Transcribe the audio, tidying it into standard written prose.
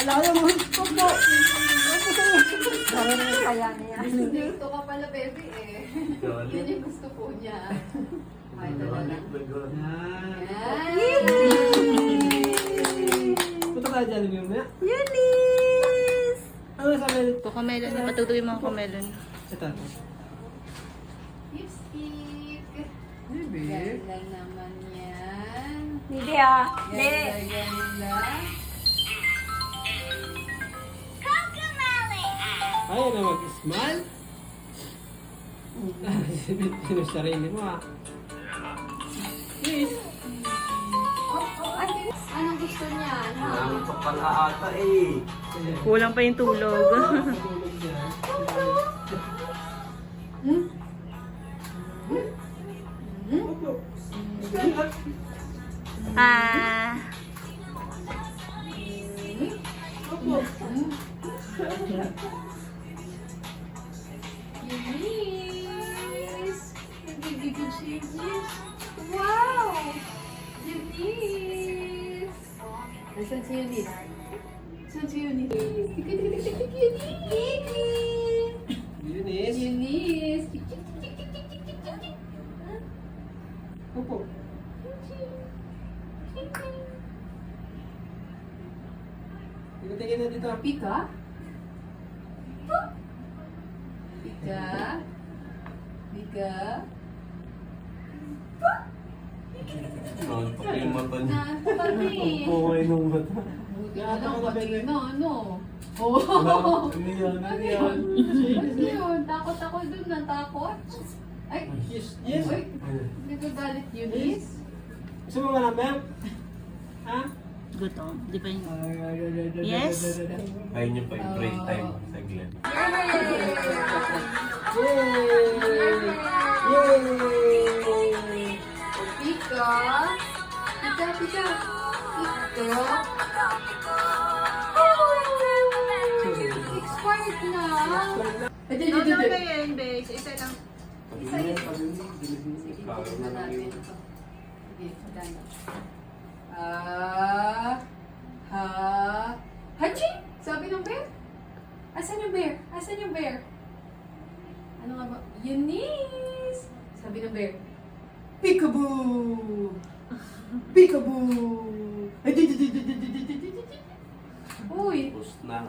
Lalo mo. Opo. Marunong kaya niya. Dito ka pala, baby eh. Yun yung gusto po niya. Ay, talaga. Yan. Punta tayo dyan, yung maya. Eunice! Ano sa amin? Ito, kamelon. Patutuin mo ang kamelon. Ito. Lipstick. Baby. Ganda naman yan. Hindi ah. Ganda, ganda. Ayaw na mag-smile. Sino sarili mo ah. Please. Anong gusto niya? Ang kapal ata eh. Kulang pa yung tulog. Matulog siya. Opo. Ah. Opo. Eunice! Nagigigil si Eunice. Wow! Eunice! Nasaan si Eunice? Nasaan si Eunice? Tik, tik, tik, tik, tik, Eunice! Eunice. Eunice! Opo. Tingin na dito. Pika? Pika? Pika? Noon pa yung mata niya. Kami. Buhay nung mata. Buti na lang, kanina, ano? Oh! Ano yan? Ano yan? Ano yun? Takot ako dun, natakot. Ay! Yes. Yes. Uy! Nagagalit Eunice? Gusto mo malamang? Ha? Gutom. Di ba yun? Yes? Kaya niyo pa yung break time sa Glenn. Yay! Yay! Pika! Pika, pika! Pika! Expired na! Ano ba yan, Bex? Isa lang. Sige, tignan natin ito. Sige, maganda. Ha, hachi! Sabi ng bear? Asan yung bear? Asan yung bear? Ano nga ba? Eunice! Sabi ng bear, Peekaboo! Peekaboo! Uy! Post na.